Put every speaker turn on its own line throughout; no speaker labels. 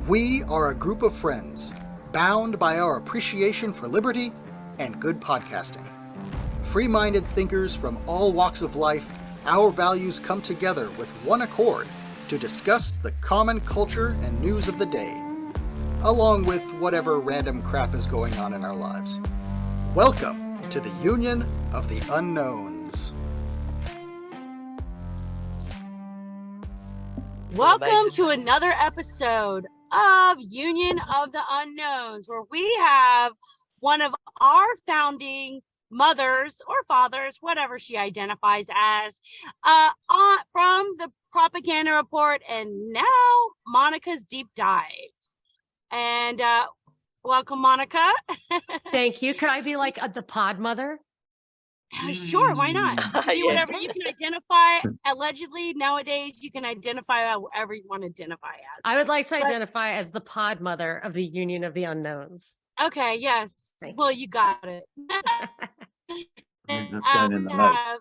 We are a group of friends, bound by our appreciation for liberty and good podcasting. Free-minded thinkers from all walks of life, our values come together with one accord to discuss the common culture and news of the day, along with whatever random crap is going on in our lives. Welcome to the Union of the Unknowns.
Welcome to another episode of Union of the Unknowns, where we have one of our founding mothers or fathers, whatever she identifies as, from the propaganda report, and now Monica's deep dives. And welcome, Monica.
Thank you. Could I be like the Podmother?
Sure, why not? You can do whatever you can identify. Allegedly, nowadays, you can identify however you want to identify as.
I would like to identify as the Podmother of the Union of the Unknowns.
Okay, yes. Well, you got it.
That's going in the notes.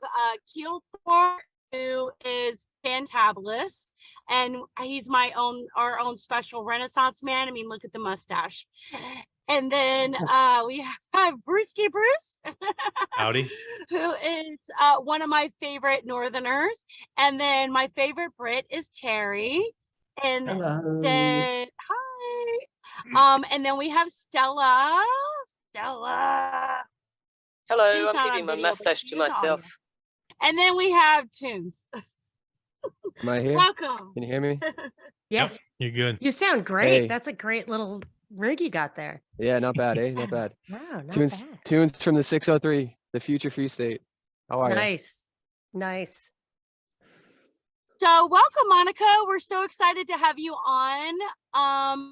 Keelthorpe, who is fantabulous, and he's our own special Renaissance man. I mean, look at the mustache. And then we have Brewski Bruce.
Howdy.
Who is one of my favorite Northerners. And then my favorite Brit is Terry. And
Hello.
then, hi. And then we have Stella.
Hello,
She's not
I'm
on
keeping my
video, but
mustache
she's
to
on
myself.
audio. And then we have Tunes.
Am I here?
Welcome.
Can you hear me?
Yeah.
You're good.
You sound great.
Hey.
That's a great little rig you got there.
Yeah, not bad, eh? Not bad.
Wow, not
Tunes,
bad.
tunes from the 603, the future Free State. How are you?
Nice.
So welcome, Monica. We're so excited to have you on.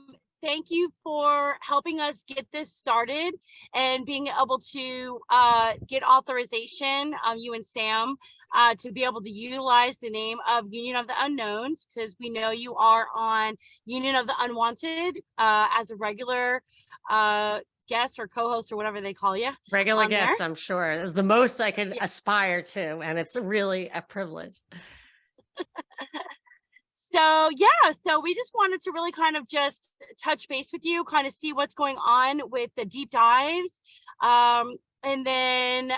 Thank you for helping us get this started and being able to get authorization, you and Sam, to be able to utilize the name of Union of the Unknowns, because we know you are on Union of the Unwanted as a regular guest or co-host or whatever they call you.
Regular guest,
there.
I'm sure, is the most I could aspire to, and it's really a privilege.
So we just wanted to really kind of just touch base with you, kind of see what's going on with the deep dives, and then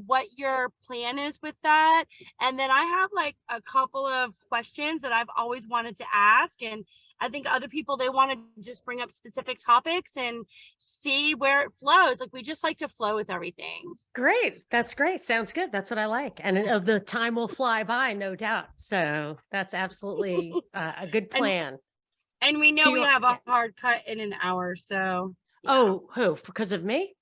what your plan is with that. And then I have like a couple of questions that I've always wanted to ask, and I think other people, they want to just bring up specific topics and see where it flows. Like, we just like to flow with everything.
Great. That's great. Sounds good. That's what I like. And the time will fly by, no doubt. So that's absolutely a good plan.
And we know we have a hard cut in an hour. So.
Oh, who? Because of me?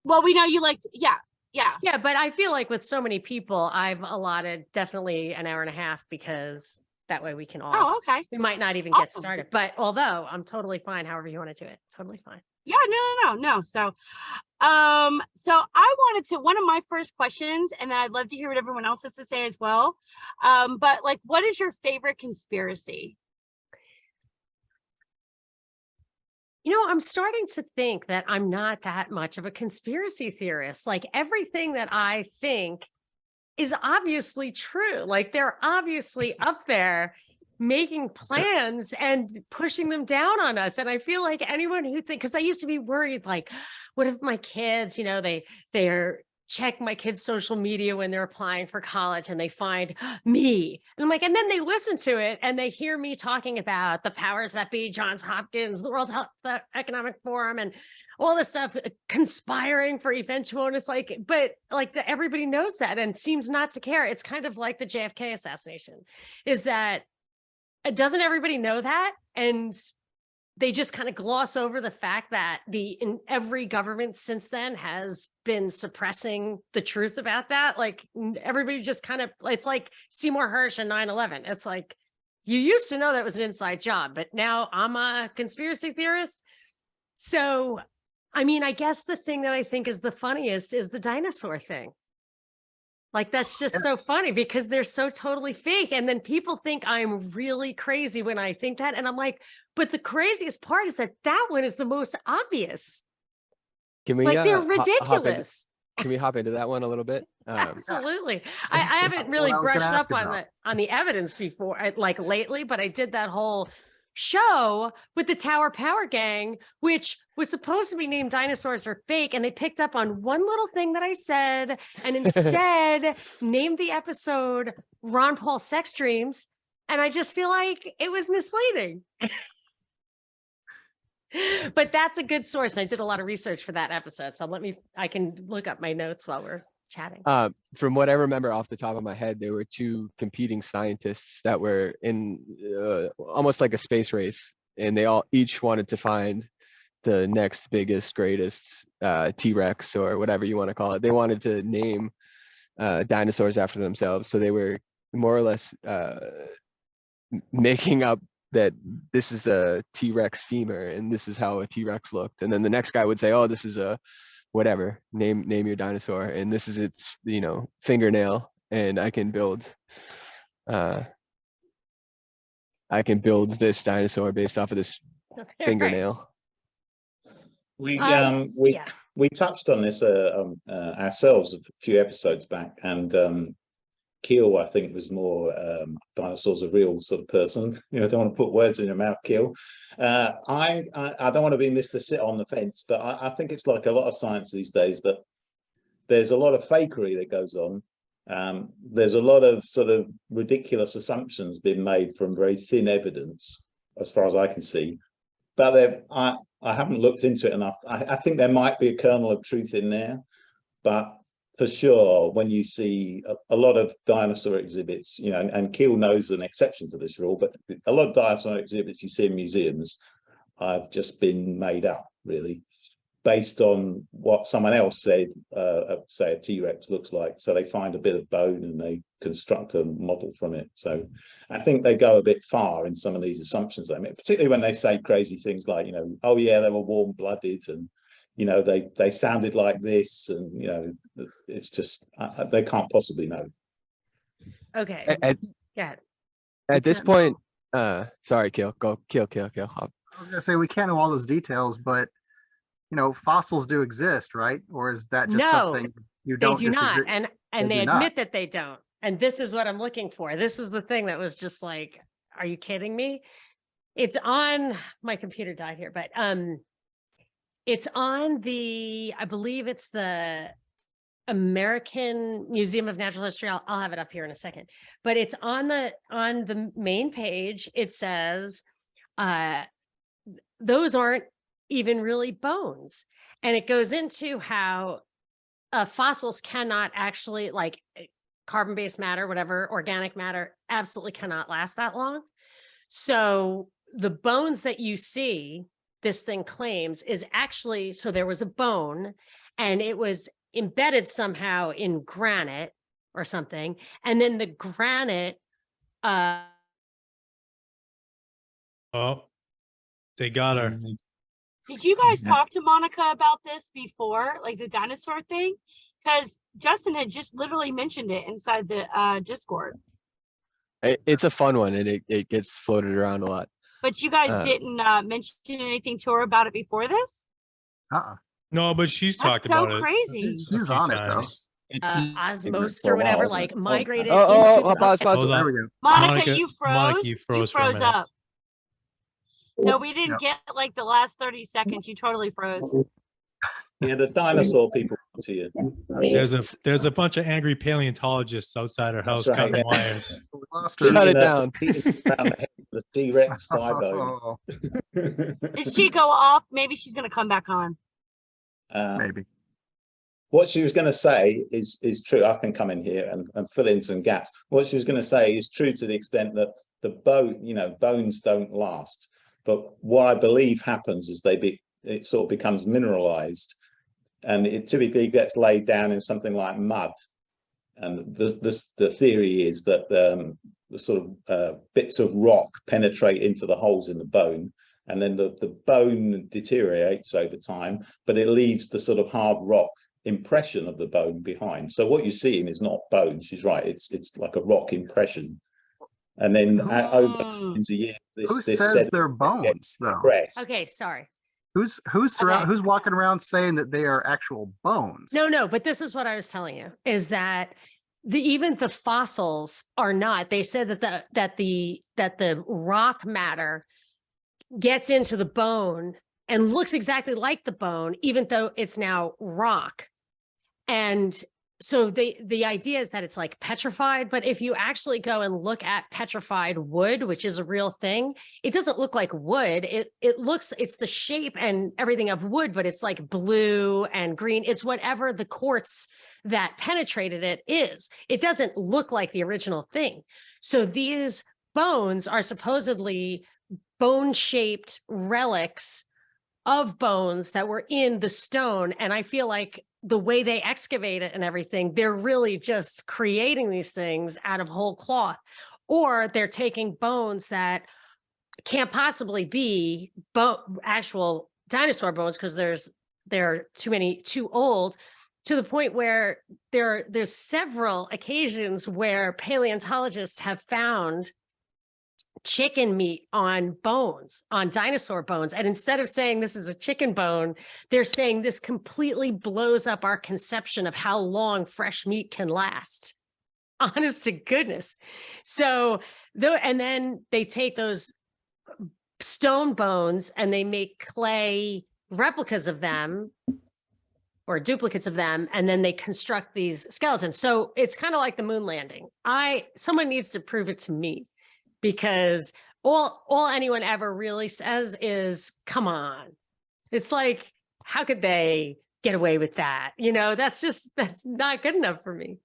Well, we know you like, yeah.
Yeah, but I feel like with so many people, I've allotted definitely an hour and a half, because that way we can all.
Oh, okay.
We might not even get started, but although I'm totally fine, however you want to do it, totally fine.
Yeah, no. So, I wanted to, one of my first questions, and then I'd love to hear what everyone else has to say as well. But like, what is your favorite conspiracy?
You know, I'm starting to think that I'm not that much of a conspiracy theorist. Like, everything that I think is obviously true. Like, they're obviously up there making plans and pushing them down on us. And I feel like anyone who because I used to be worried, like, what if my kids, they're check my kids' social media when they're applying for college and they find me. And I'm like, and then they listen to it and they hear me talking about the powers that be, Johns Hopkins, the World Health Economic Forum, and all this stuff, conspiring for eventual. And it's like, but like, everybody knows that and seems not to care. It's kind of like the JFK assassination, is that doesn't everybody know that? And they just kind of gloss over the fact that in every government since then has been suppressing the truth about that. Like, everybody just kind of, it's like Seymour Hersh and 9/11. It's like, you used to know that was an inside job, but now I'm a conspiracy theorist. So, I mean, I guess the thing that I think is the funniest is the dinosaur thing. Like, that's just so funny because they're so totally fake. And then people think I'm really crazy when I think that. And I'm like, but the craziest part is that one is the most obvious.
Can we,
like, they're ridiculous.
Can we hop into that one a little bit?
Absolutely. I haven't really brushed up on the evidence before, like lately, but I did that whole show with the Tower Power Gang, which was supposed to be named Dinosaurs Are Fake. And they picked up on one little thing that I said and instead named the episode Ron Paul Sex Dreams. And I just feel like it was misleading. But that's a good source. I did a lot of research for that episode. So I can look up my notes while we're chatting.
From what I remember off the top of my head, there were two competing scientists that were in almost like a space race, and they each wanted to find the next biggest, greatest T-Rex or whatever you want to call it. They wanted to name dinosaurs after themselves. So they were more or less making up that this is a T-Rex femur and this is how a T-Rex looked. And then the next guy would say, oh, this is a whatever, name your dinosaur, and this is its, fingernail, and I can build this dinosaur based off of this fingernail.
We
Yeah.
we touched on this ourselves a few episodes back, and Keel, I think, was more dinosaurs are real sort of person. I don't want to put words in your mouth, Keel. I don't want to be Mr. Sit on the fence, but I think it's like a lot of science these days that there's a lot of fakery that goes on. There's a lot of sort of ridiculous assumptions being made from very thin evidence, as far as I can see. But I haven't looked into it enough. I think there might be a kernel of truth in there, but for sure, when you see a lot of dinosaur exhibits, and Keel knows an exception to this rule, but a lot of dinosaur exhibits you see in museums have just been made up, really, based on what someone else said, say a T-Rex looks like. So they find a bit of bone and they construct a model from it. So I think they go a bit far in some of these assumptions they make, particularly when they say crazy things like, oh yeah, they were warm-blooded, and they sounded like this, and it's just they can't possibly know.
Okay.
We
At this
can't
point, sorry, Keel, go, Keel.
I was gonna say we can't know all those details, but fossils do exist, right? Or is that just
No,
something you don't
They do
disagree?
not. And they
do
admit
not.
that they don't. And this is what I'm looking for. This was the thing that was just like, are you kidding me? It's on, my computer died here, but it's on I believe it's the American Museum of Natural History. I'll have it up here in a second, but it's on the main page. It says, those aren't even really bones. And it goes into how fossils cannot actually, like carbon-based matter, whatever, organic matter, absolutely cannot last that long. So the bones that you see, this thing claims, is actually, so there was a bone and it was embedded somehow in granite or something. And then the granite,
Oh, they got her.
Did you guys talk to Monica about this before, like the dinosaur thing? Because Justin had just literally mentioned it inside the Discord.
It's a fun one, and it gets floated around a lot.
But you guys didn't mention anything to her about it before this?
No, but she's
That's
talked
so
about
crazy.
it.
She's on it, though.
osmosis or whatever, like migrated
Oh,
into
pause.
Hold
There
on.
we go.
Monica, you froze.
Monica, you froze for a minute.
up. So we didn't
Yep.
get like the last 30 seconds. You totally froze.
Yeah, the dinosaur people to you.
There's a bunch of angry paleontologists outside her house
That's right.
cutting wires.
We lost her.
Shut it down.
The T-Rex thigh bone.
Oh,
Did she go off? Maybe she's gonna come back on.
maybe.
What she was going to say is true. I can come in here and fill in some gaps. What she was going to say is true to the extent that the bones don't last. But what I believe happens is it sort of becomes mineralized, and it typically gets laid down in something like mud. And the theory is that the sort of bits of rock penetrate into the holes in the bone, and then the bone deteriorates over time, but it leaves the sort of hard rock impression of the bone behind. So what you're seeing is not bone. She's right. It's like a rock impression. And then over into years,
Who says they're bones, though?
compressed.
Okay, sorry.
Who's walking around saying that they are actual bones?
No, but this is what I was telling you, is that even the fossils are not. They said that the rock matter gets into the bone and looks exactly like the bone, even though it's now rock. And so the idea is that it's like petrified, but if you actually go and look at petrified wood, which is a real thing, it doesn't look like wood. It's the shape and everything of wood, but it's like blue and green. It's whatever the quartz that penetrated it is. It doesn't look like the original thing. So these bones are supposedly bone-shaped relics of bones that were in the stone. And I feel like the way they excavate it and everything, they're really just creating these things out of whole cloth, or they're taking bones that can't possibly be actual dinosaur bones because they're too old, to the point where there's several occasions where paleontologists have found chicken meat on bones, on dinosaur bones. And instead of saying this is a chicken bone, they're saying this completely blows up our conception of how long fresh meat can last. Honest to goodness. So, and then they take those stone bones and they make clay replicas of them or duplicates of them, and then they construct these skeletons. So it's kind of like the moon landing. Someone needs to prove it to me, because all anyone ever really says is, come on. It's like, how could they get away with that? You know, that's not good enough for me.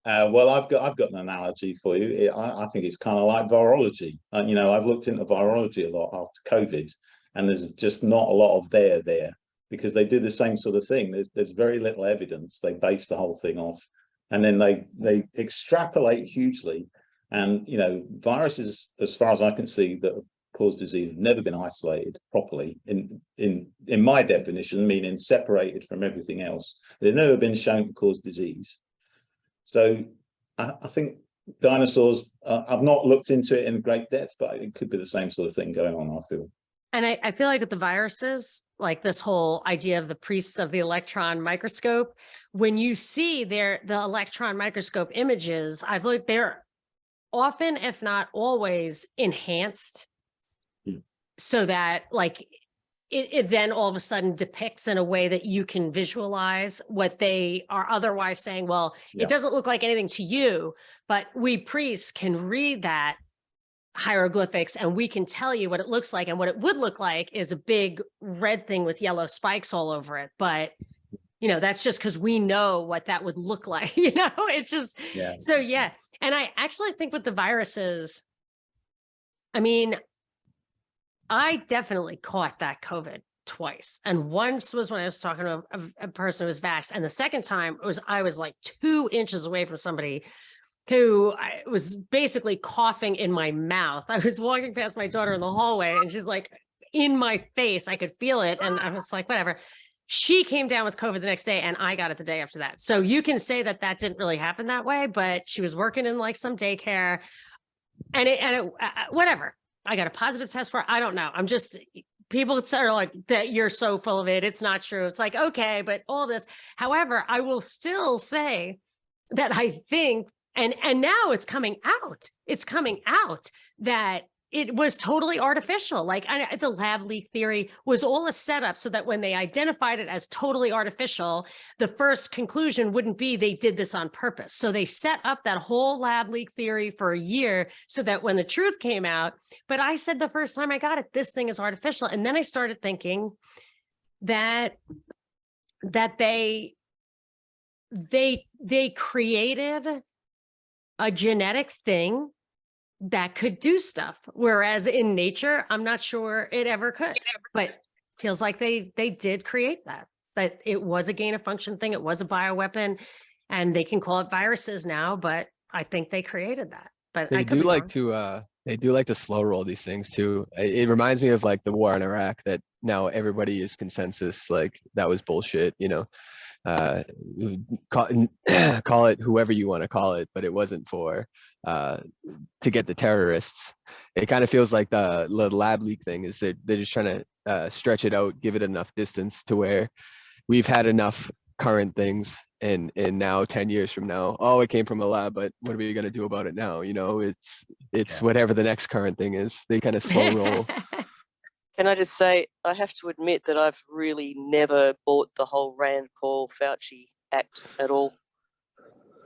Well, I've got an analogy for you. I think it's kind of like virology. You know, I've looked into virology a lot after COVID, and there's just not a lot of there because they do the same sort of thing. There's very little evidence. They base the whole thing off, and then they extrapolate hugely. And, you know, viruses, as far as I can see, that cause disease have never been isolated properly in my definition, meaning separated from everything else. They've never been shown to cause disease. So I think dinosaurs, I've not looked into it in great depth, but it could be the same sort of thing going on, I feel.
And I feel like with the viruses, like this whole idea of the priests of the electron microscope, when you see the electron microscope images, I've looked, they're often, if not always, enhanced, so that like it then all of a sudden depicts in a way that you can visualize what they are otherwise saying. Well, it doesn't look like anything to you, but we priests can read that hieroglyphics and we can tell you what it looks like. And what it would look like is a big red thing with yellow spikes all over it. But you know, that's just because we know what that would look like. You know, it's just so yeah. And I actually think with the viruses, I mean, I definitely caught that COVID twice. And once was when I was talking to a person who was vaxxed. And the second time I was like 2 inches away from somebody who was basically coughing in my mouth. I was walking past my daughter in the hallway and she's like in my face. I could feel it. And I was like, whatever. She came down with COVID the next day and I got it the day after that. So you can say that didn't really happen that way, but she was working in like some daycare and whatever. I got a positive test for it. I don't know. I'm just, people are like, that you're so full of it. It's not true. It's like, okay, but all this. However, I will still say that I think, and now it's coming out. It's coming out that it was totally artificial. Like the lab leak theory was all a setup so that when they identified it as totally artificial, the first conclusion wouldn't be they did this on purpose. So they set up that whole lab leak theory for a year so that when the truth came out, but I said the first time I got it, this thing is artificial. And then I started thinking that they created a genetic thing that could do stuff, whereas in nature, I'm not sure it ever could, but feels like they did create that it was a gain of function thing. It was a bioweapon, and they can call it viruses now, but I think they created that. But
they do like to slow roll these things too. It reminds me of like the war in Iraq, that now everybody is consensus, like that was bullshit, you know. Call it whoever you want to call it, but it wasn't for to get the terrorists. It kind of feels like the lab leak thing is they're just trying to stretch it out, give it enough distance to where we've had enough current things, and now 10 years from now, oh, it came from a lab, but what are we going to do about it now? You know, it's whatever the next current thing is. They kind of slow roll.
Can I just say, I have to admit that I've really never bought the whole Rand Paul Fauci act at all.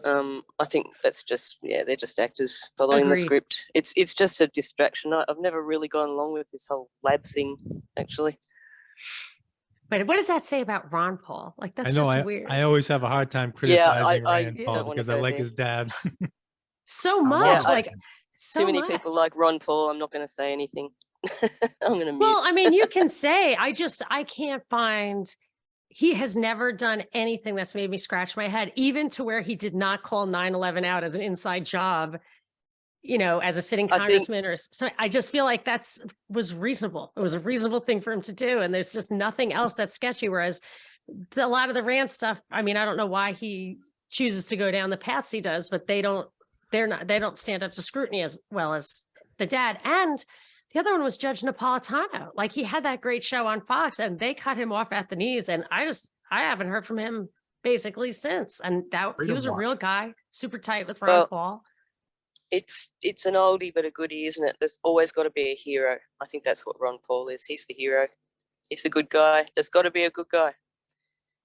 I think that's just, yeah, they're just actors following the
Agreed.
script. It's just a distraction. I've never really gone along with this whole lab thing, actually.
But what does that say about Ron Paul? Like, that's
I know.
just weird.
I always have a hard time
Yeah,
criticizing
I
Rand
don't
Paul
wanna
because I
go
like
there.
his dad.
So
I
much,
love
Yeah,
like
him.
so
Too many
much.
people like Ron Paul. I'm not going to say anything. I'm going to mute.
Well, I mean, you can say, I can't find, he has never done anything that's made me scratch my head, even to where he did not call 9/11 out as an inside job, you know, as a sitting
I think-
congressman or so. I just feel like was reasonable. It was a reasonable thing for him to do. And there's just nothing else that's sketchy. Whereas a lot of the Rand stuff, I mean, I don't know why he chooses to go down the paths he does, but they don't stand up to scrutiny as well as the dad. And the other one was Judge Napolitano. Like, he had that great show on Fox and they cut him off at the knees. And I haven't heard from him basically since. And that he
Freedom
was a
Watch.
real guy, super tight with Ron
Well,
Paul.
It's an oldie but a goodie, isn't it? There's always got to be a hero. I think that's what Ron Paul is. He's the hero. He's the good guy. There's got to be a good guy.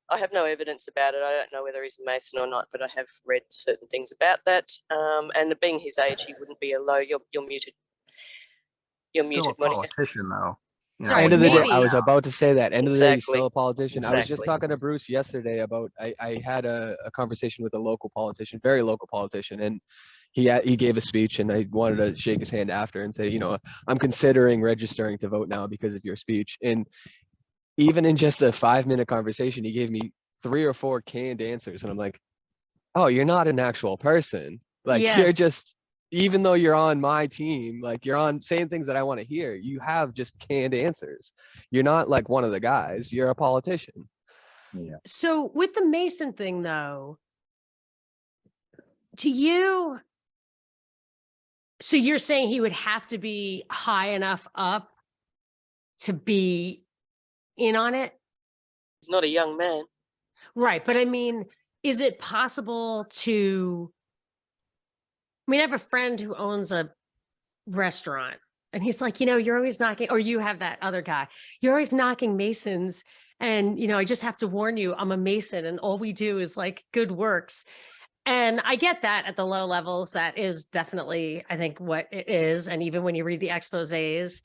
I have no evidence about it. I don't know whether he's a Mason or not, but I have read certain things about that. And being his age, he wouldn't be a low. You're muted. You're
Still
muted,
a
Monica.
politician, though. You
Sorry,
End of the day,
maybe.
I was about to say that. End of the day, he's
Exactly.
still a politician. I was just
Exactly.
talking to Bruce yesterday about, I had a conversation with a local politician, very local politician, and he gave a speech, and I wanted to shake his hand after and say, you know, I'm considering registering to vote now because of your speech. And even in just a 5-minute conversation, he gave me 3 or 4 canned answers, and I'm like, oh, you're not an actual person. Like, you're
Yes.
just, even though you're on my team, like, you're on saying things that I want to hear, you have just canned answers. You're not like one of the guys, you're a politician.
Yeah.
So with the Mason thing, though, so you're saying he would have to be high enough up to be in on it?
He's not a young man.
Right. But I mean, is it possible I have a friend who owns a restaurant, and he's like, you know, you're always knocking, or you have that other guy, you're always knocking Masons. And, you know, I just have to warn you, I'm a Mason and all we do is like good works. And I get that at the low levels, that is definitely, I think, what it is. And even when you read the exposés,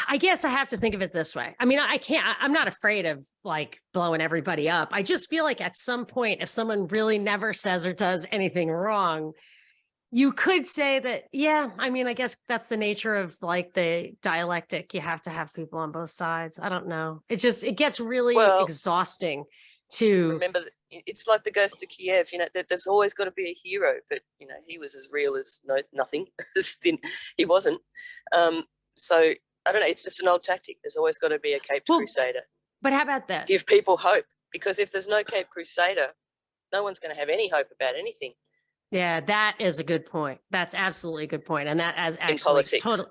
I guess I have to think of it this way. I mean, I'm not afraid of like blowing everybody up. I just feel like at some point, if someone really never says or does anything wrong, you could say that, yeah, I mean, I guess that's the nature of like the dialectic. You have to have people on both sides. I don't know. It gets really
Well,
exhausting to,
Remember, it's like the Ghost of Kiev. You know, there's always got to be a hero, but you know, he was as real as nothing. He wasn't. So I don't know. It's just an old tactic. There's always got to be a caped
Well,
crusader.
but how about this?
Give people hope, because if there's no caped crusader, no one's going to have any hope about anything.
Yeah, that is a good point. That's absolutely a good point. And that as actually
politics.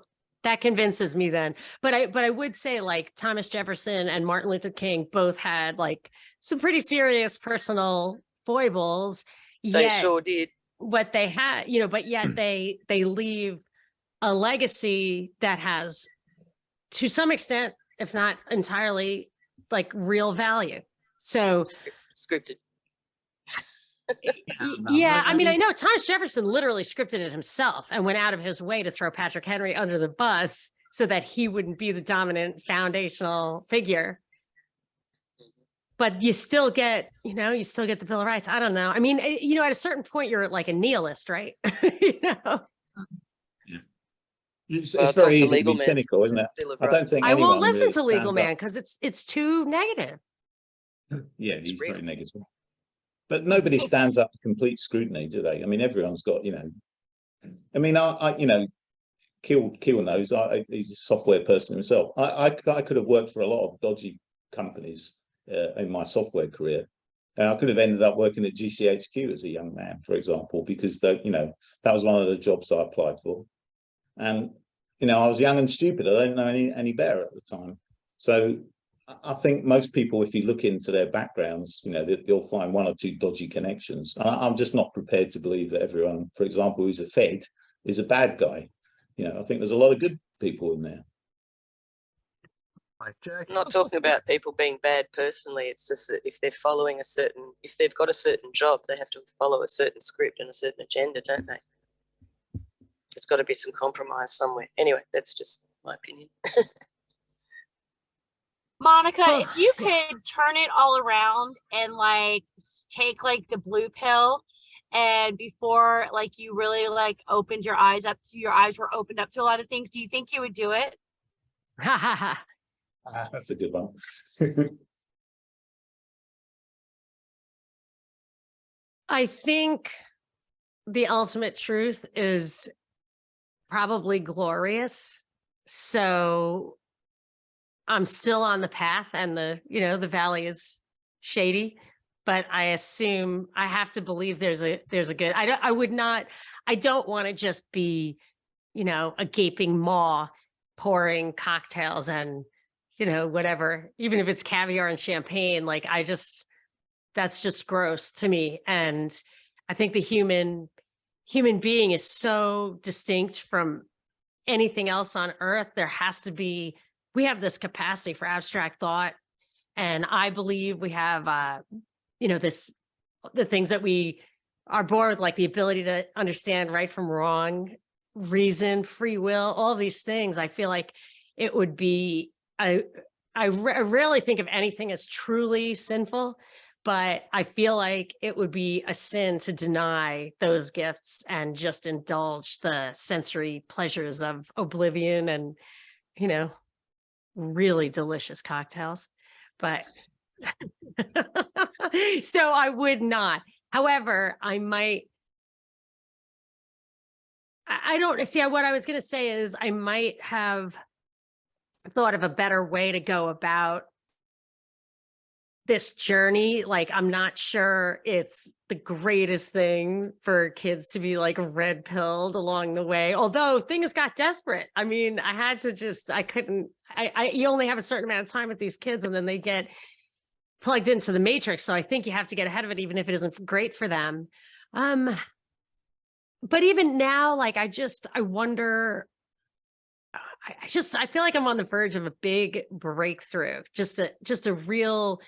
that convinces me then. But I would say like Thomas Jefferson and Martin Luther King both had like some pretty serious personal foibles.
They
Yet
sure did.
what they had, you know, but yet they leave a legacy that has, to some extent, if not entirely, like real value. So
Scripted.
yeah, I mean, I know Thomas Jefferson literally scripted it himself and went out of his way to throw Patrick Henry under the bus so that he wouldn't be the dominant foundational figure. But you still get, the Bill of Rights. I don't know. I mean, at a certain point, you're like a nihilist, right?
It's
Well,
very
talk to
easy to
legal
be
man.
cynical, isn't it?
Bill of
I don't
Rights.
think
I won't
anyone
listen
really
to Legal
stands up-
Man because it's too negative.
Yeah, he's
real.
very negative. But nobody stands up to complete scrutiny, do they? I mean, everyone's got, I mean, Keel knows, he's a software person himself. I could have worked for a lot of dodgy companies in my software career. And I could have ended up working at GCHQ as a young man, for example, because that was one of the jobs I applied for. And, I was young and stupid. I didn't know any better at the time. So I think most people, if you look into their backgrounds, they'll find 1 or 2 dodgy connections. I'm just not prepared to believe that everyone, for example, who's a Fed is a bad guy. I think there's a lot of good people in there.
Mike Jack.
I'm not talking about people being bad personally. It's just that if they're following if they've got a certain job, they have to follow a certain script and a certain agenda, don't they? There's got to be some compromise somewhere. Anyway, that's just my opinion.
Monica,
Well,
if you could turn it all around and like take like the blue pill, and before like you really like opened your eyes were opened up to a lot of things, do you think you would do it?
That's a good one.
I think the ultimate truth is probably glorious. So I'm still on the path, and the valley is shady, but I assume I have to believe there's a good. I don't want to just be, a gaping maw pouring cocktails and, whatever, even if it's caviar and champagne. Like that's just gross to me. And I think the human being is so distinct from anything else on earth. We have this capacity for abstract thought. And I believe we have, the things that we are born with, like the ability to understand right from wrong, reason, free will, all these things. I feel like it would be, I rarely think of anything as truly sinful, but I feel like it would be a sin to deny those gifts and just indulge the sensory pleasures of oblivion and, really delicious cocktails. But so I would not. However, I don't see what I was going to say is I might have thought of a better way to go about this journey. Like, I'm not sure it's the greatest thing for kids to be like red pilled along the way. Although things got desperate. I mean, you only have a certain amount of time with these kids and then they get plugged into the matrix. So I think you have to get ahead of it, even if it isn't great for them. But even now, like, I wonder, I feel like I'm on the verge of a big breakthrough, just a real,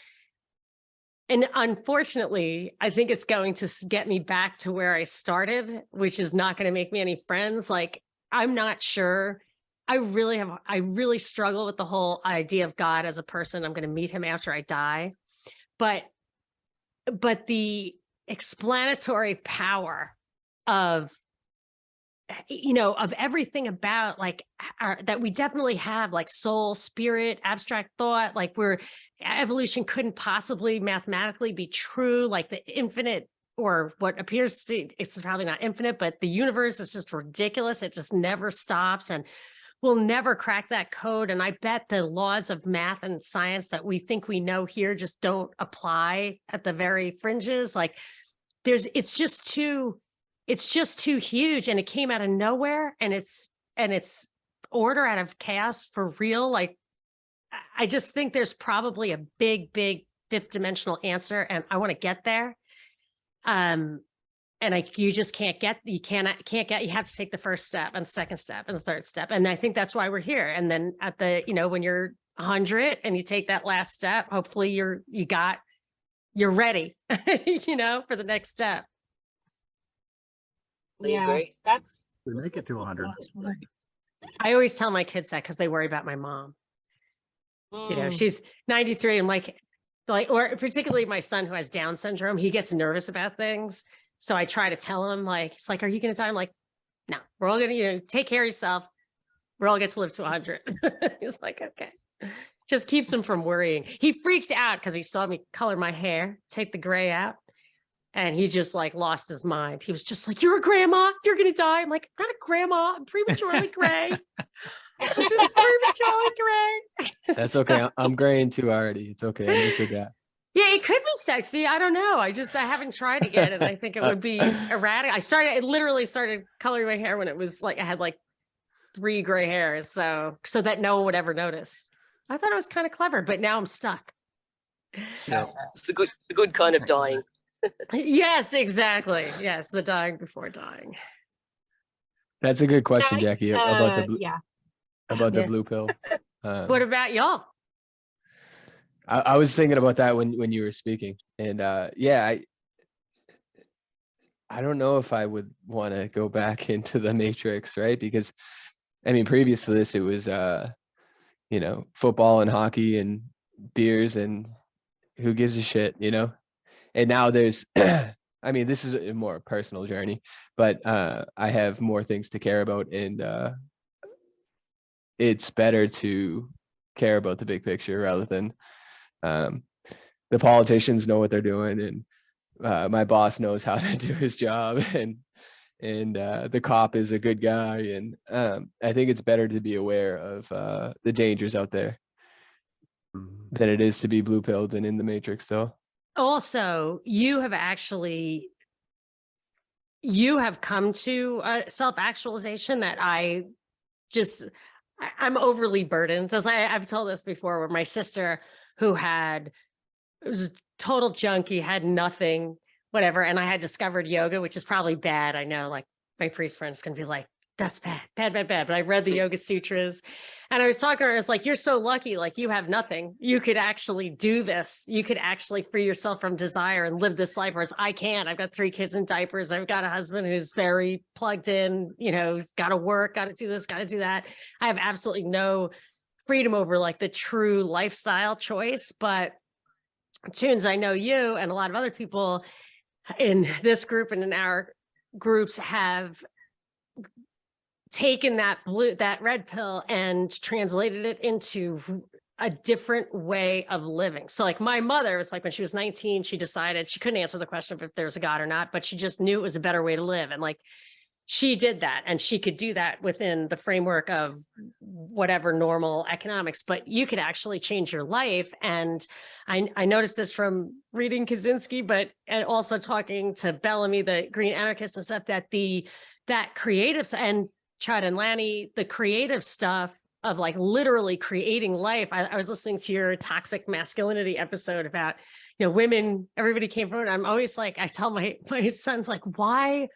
and unfortunately, I think it's going to get me back to where I started, which is not going to make me any friends. Like, I'm not sure. I really struggle with the whole idea of God as a person. I'm going to meet him after I die. But the explanatory power of everything about like that we definitely have, like soul, spirit, abstract thought, like evolution couldn't possibly mathematically be true, like the infinite, or what appears to be, it's probably not infinite, but the universe is just ridiculous. It just never stops, and we'll never crack that code. And I bet the laws of math and science that we think we know here just don't apply at the very fringes. Like it's just too huge, and it came out of nowhere, and it's order out of chaos for real. Like, I just think there's probably a big fifth dimensional answer, and I want to get there. And you just can't get, you have to take the first step and the second step and the third step. And I think that's why we're here. And then at the, when you're 100 and you take that last step, hopefully you're ready, for the next step.
Yeah,
We make it to 100.
I always tell my kids that because they worry about my mom. She's 93. I'm like, or particularly my son who has Down syndrome, he gets nervous about things. So I try to tell him, like, it's like, are you going to die? I'm like, no, we're all going to, take care of yourself. We're all get to live to 100. He's like, okay. Just keeps him from worrying. He freaked out because he saw me color my hair, take the gray out. And he just like lost his mind. He was just like, you're a grandma, you're going to die. I'm like, I'm not a grandma, I'm prematurely gray. I'm just prematurely gray.
That's okay. I'm graying too already. It's okay. I'm just a guy.
Yeah, it could be sexy. I don't know. I haven't tried it yet. And I think it would be erratic. I literally started coloring my hair when it was like, I had like 3 gray hairs. So that no one would ever notice. I thought it was kind of clever, but now I'm stuck.
It's the good kind of dying.
Yes, exactly. Yes, the dying before dying.
That's a good question,
That-
Jackie, about the
yeah.
Yeah.
blue pill.
What about y'all?
I was thinking about that when you were speaking, and yeah, I don't know if I would want to go back into the Matrix, right? Because I mean, previous to this, it was you know, football and hockey and beers and who gives a shit, you know? And now there's I mean, this is a more personal journey, but I have more things to care about, and it's better to care about the big picture rather than the politicians know what they're doing, and my boss knows how to do his job, and the cop is a good guy, and I think it's better to be aware of the dangers out there than it is to be blue pilled and in the Matrix though.
Also, you have come to a self-actualization that I'm overly burdened, because I've told this before, where my sister, who was a total junkie, had nothing, whatever, and I had discovered yoga, which is probably bad. I know, like, my priest friend is going to be like, that's bad. But I read the Yoga Sutras, and I was talking to her, I was like, you're so lucky, like, you have nothing. You could actually do this. You could actually free yourself from desire and live this life, whereas I can't. I've got 3 kids in diapers. I've got a husband who's very plugged in, you know, got to work, got to do this, got to do that. I have absolutely no freedom over, like, the true lifestyle choice. But Tunes, I know you and a lot of other people in this group and in our groups have taken that red pill and translated it into a different way of living. So, like, my mother was like, when she was 19, she decided she couldn't answer the question if there's a God or not, but she just knew it was a better way to live. And, like, she did that, and she could do that within the framework of whatever normal economics, but you could actually change your life. And I noticed this from reading Kaczynski, and also talking to Bellamy, the green anarchist, and stuff, that creative, and Chad and Lanny, the creative stuff of, like, literally creating life. I was listening to your toxic masculinity episode about, you know, women, everybody came from it. I'm always like, I tell my sons, like, why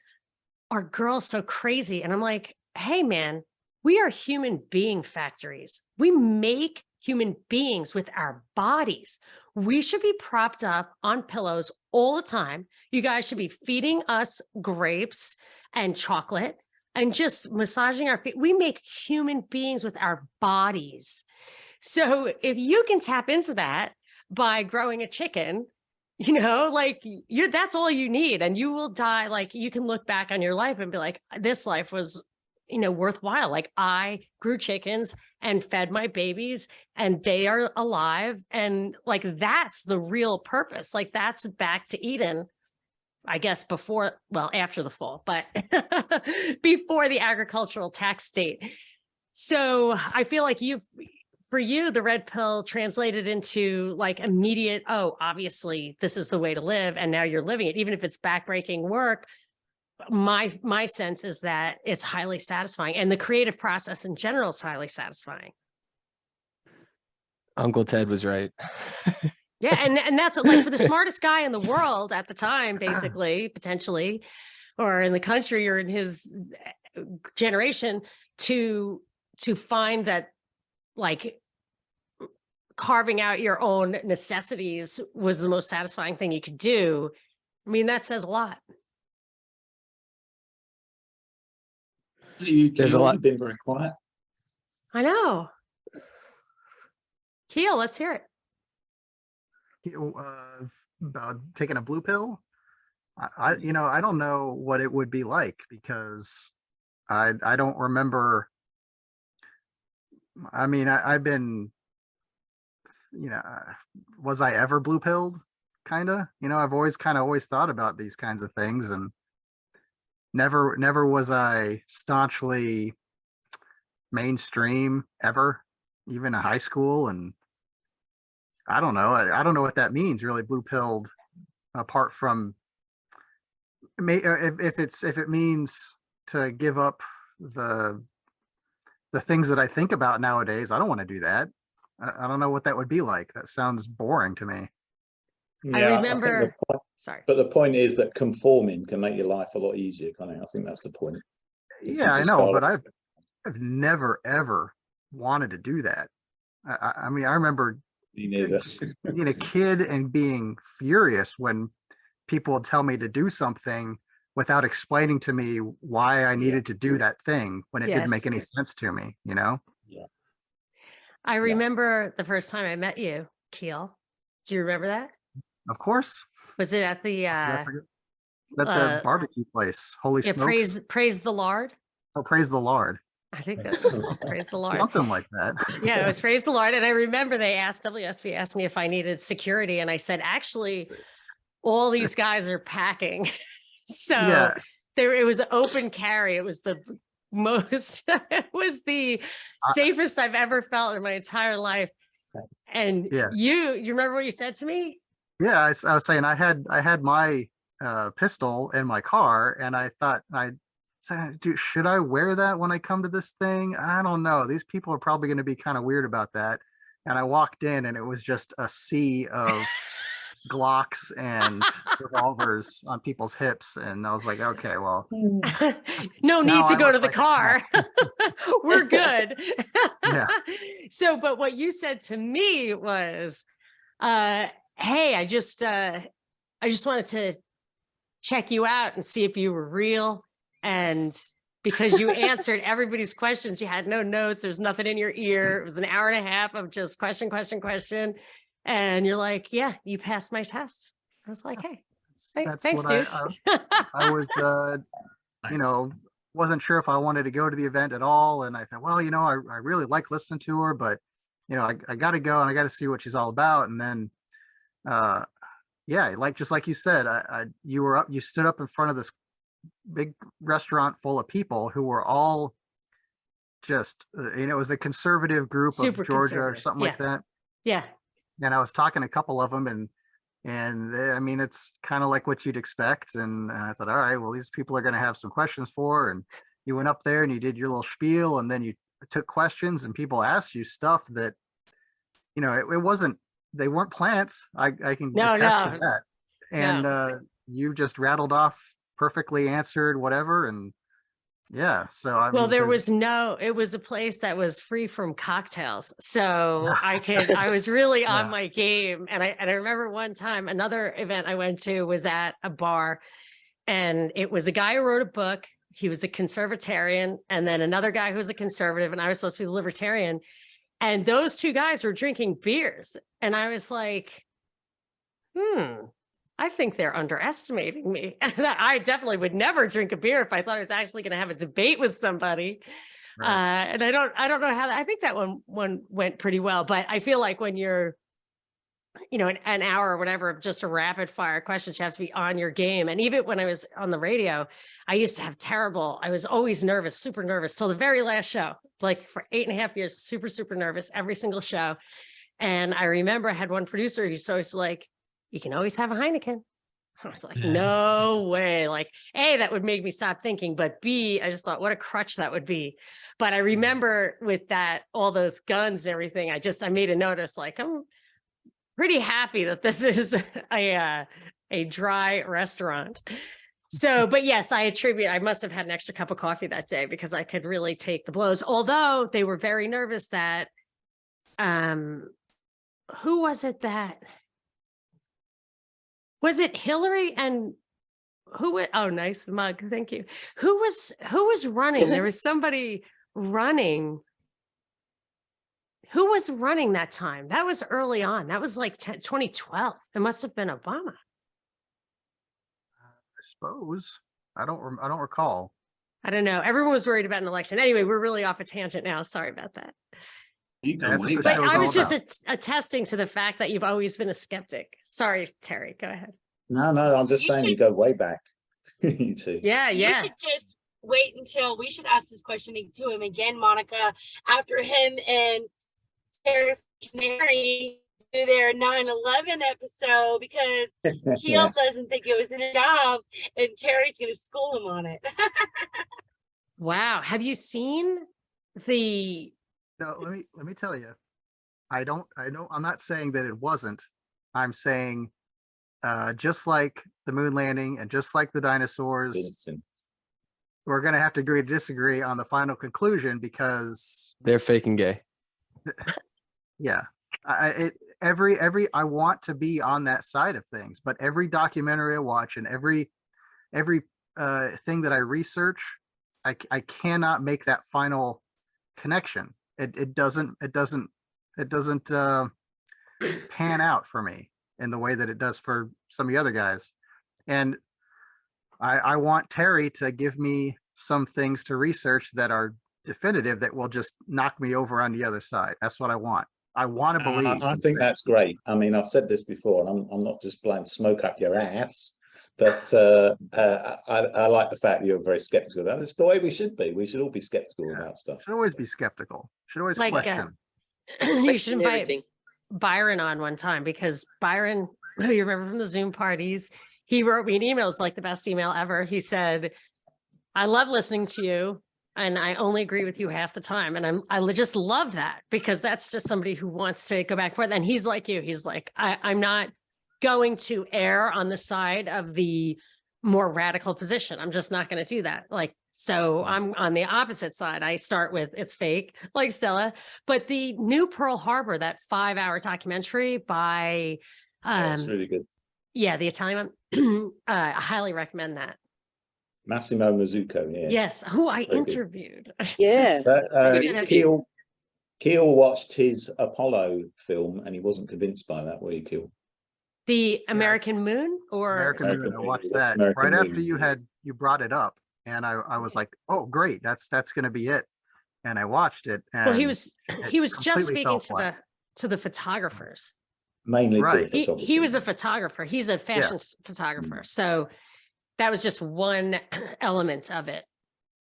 are girls so crazy? And I'm like, hey man, we are human being factories. We make human beings with our bodies. We should be propped up on pillows all the time. You guys should be feeding us grapes and chocolate and just massaging our feet. We make human beings with our bodies. So if you can tap into that by growing a chicken, you know, like, that's all you need, and you will die. Like, you can look back on your life and be like, this life was, you know, worthwhile. Like, I grew chickens and fed my babies, and they are alive. And, like, that's the real purpose. Like, that's back to Eden, I guess, after the fall, but before the agricultural tax state. So I feel like for you, the red pill translated into, like, immediate, oh, obviously this is the way to live. And now you're living it, even if it's backbreaking work. My sense is that it's highly satisfying, and the creative process in general is highly satisfying.
Uncle Ted was right.
Yeah. And that's what, like, for the smartest guy in the world at the time, basically, potentially, or in the country or in his generation, to find that, like, carving out your own necessities was the most satisfying thing you could do. I mean, that says a lot.
There's a lot. Been very quiet.
I know. Keel, let's hear it.
About taking a blue pill. I don't know what it would be like, because I don't remember. I mean, I've been, was I ever blue pilled? Kind of, I've always thought about these kinds of things, and never was I staunchly mainstream ever, even in high school. And I don't know what that means, really, blue pilled, apart from if it means to give up the things that I think about nowadays. I don't want to do that. I don't know what that would be like. That sounds boring to me.
Yeah,
I remember.
But the point is that conforming can make your life a lot easier, can't it? I think that's the point.
Yeah, I know, but I've never ever wanted to do that. I mean, I remember
Me neither.
being a kid and being furious when people would tell me to do something without explaining to me why I needed to do that thing when it didn't make
Yes.
any sense to me, you know?
Yeah.
I remember the first time I met you, Keel. Do you remember that?
Of course.
Was it at the
Did I forget? At the barbecue place. Holy
yeah,
smokes.
praise the Lord?
Oh, praise the Lord.
I think that was called Praise the Lord.
Something like that.
Yeah, it was Praise the Lord. And I remember WSB asked me if I needed security. And I said, actually, all these guys are packing. So
Yeah.
it was open carry. It was the most, it was the safest I've ever felt in my entire life. And
Yeah.
you remember what you said to me?
Yeah, I was saying I had my pistol in my car, and I thought I said, "Dude, should I wear that when I come to this thing? I don't know. These people are probably going to be kind of weird about that." And I walked in, and it was just a sea of Glocks and revolvers on people's hips, and I was like, "Okay, well,
No need
now
to
I
go
look
to the
like a
car. We're good."
Yeah.
So, but what you said to me was, hey, I just wanted to check you out and see if you were real. And because you answered everybody's questions, you had no notes, there's nothing in your ear. It was an hour and a half of just question. And you're like, yeah, you passed my test. I was like, hey,
That's
thanks,
what
dude.
I was, you know, wasn't sure if I wanted to go to the event at all. And I thought, well, you know, I really like listening to her, but you know, I got to go and I got to see what she's all about. And then, yeah, just like you said, you stood up in front of this big restaurant full of people who were all just, you know, it was a conservative group
Super
of Georgia or
conservative.
something
Yeah.
like that.
Yeah.
And I was talking to a couple of them, and I mean, it's kind of like what you'd expect. And I thought, all right, well, these people are going to have some questions for. And you went up there and you did your little spiel, and then you took questions, and people asked you stuff that, you know, it wasn't, they weren't plants. I can attest to that. And you just rattled off, perfectly answered whatever. And yeah, so I
Well,
mean,
there was it was a place that was free from cocktails. So I was really on my game. And I remember one time, another event I went to was at a bar, and it was a guy who wrote a book. He was a conservatarian, and then another guy who was a conservative, and I was supposed to be the libertarian. And those two guys were drinking beers. And I was like, I think they're underestimating me. And I definitely would never drink a beer if I thought I was actually going to have a debate with somebody. Right. And I don't know how I think that one went pretty well, but I feel like when you're, you know, an hour or whatever of just a rapid fire questions, you have to be on your game. And even when I was on the radio, I used to have I was always nervous, super nervous till the very last show, like for 8.5 years, super nervous every single show. And I remember I had one producer who's always like, you can always have a Heineken. I was like, no way. Like, A, that would make me stop thinking. But B, I just thought, what a crutch that would be. But I remember with that, all those guns and everything, I made a notice, like, I'm pretty happy that this is a dry restaurant. So, but yes, I must have had an extra cup of coffee that day because I could really take the blows. Although they were very nervous that, who was it that, was it Hillary and oh, nice mug. Thank you. Who was running? There was somebody running. Who was running that time? That was early on. That was like 2012. It must have been Obama.
I suppose. I don't recall.
I don't know. Everyone was worried about an election. Anyway, we're really off a tangent now. Sorry about that. But I was just attesting to the fact that you've always been a skeptic. Sorry, Terry, go ahead.
No, I'm just saying you go way back. You two.
Yeah.
You should just wait until we should ask this question to him again, Monica, after him and Terry Canary do their 9/11 episode, because Keel doesn't think it was a job and Terry's going to school him on it.
Wow. Have you seen the...
No, let me tell you. I know I'm not saying that it wasn't. I'm saying just like the moon landing and just like the dinosaurs, we're going to have to agree to disagree on the final conclusion because
They're faking gay.
yeah, I want to be on that side of things, but every documentary I watch and every thing that I research, I cannot make that final connection. It doesn't pan out for me in the way that it does for some of the other guys. And I want Terry to give me some things to research that are definitive that will just knock me over on the other side. That's what I want. I want to believe.
I think that's great. I mean, I've said this before, and I'm not just blowing smoke up your ass, but I like the fact that you're very skeptical about it. It's the way we should be. We should all be skeptical about stuff.
Should always be skeptical. Should always
Like,
question.
You
Question
should invite
everything.
Byron on one time, because Byron, who you remember from the Zoom parties, he wrote me an email. It was like the best email ever. He said, I love listening to you, and I only agree with you half the time. And I just love that, because that's just somebody who wants to go back and forth. And he's like you. He's like, I'm not going to err on the side of the more radical position. I'm just not going to do that. Like, so I'm on the opposite side. I start with it's fake, like Stella. But the new Pearl Harbor, that 5-hour documentary by
It's really good.
yeah, the Italian one, I highly recommend that.
Massimo Mazzucco, yeah.
Yes, who I
Very good.
interviewed.
Yeah.
But,
That's a good interview.
Keel watched his Apollo film and he wasn't convinced by that, were you, Keel?
The American Moon, or
American Moon. I
Moon,
watched
that's
that
American
right after
Moon.
you brought it up, and I was like, oh great, that's going to be it. And I watched it. And
well, he was just
completely
speaking
fell
to
flat.
the photographers.
Mainly
Right.
to the
He was a photographer. He's a fashion photographer. So that was just one element of it.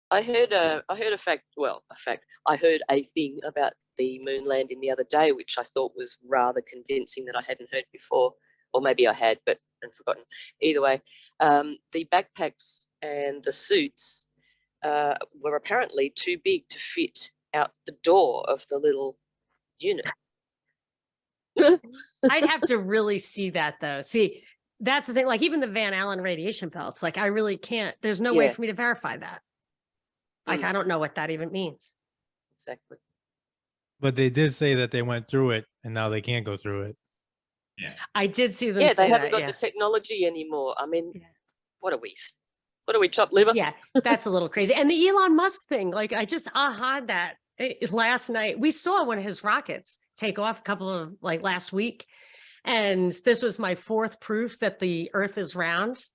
I heard a fact. Well, a fact. I heard a thing about the moon landing the other day, which I thought was rather convincing that I hadn't heard before, or maybe I had, but I'd forgotten. Either way, the backpacks and the suits were apparently too big to fit out the door of the little unit.
I'd have to really see that, though. See, that's the thing. Like, even the Van Allen radiation belts, like, I really can't. There's no way
Yeah.
for me to verify that. Like, I don't know what that even means.
Exactly.
But they did say that they went through it and now they can't go through it.
I did see them.
Yeah,
say
they haven't
that,
got the technology anymore. I mean,
Yeah.
what are we? What are we, chopped liver?
Yeah, that's a little crazy. And the Elon Musk thing, like, I just aha'd that last night. We saw one of his rockets take off a couple of, like, last week. And this was my fourth proof that the earth is round,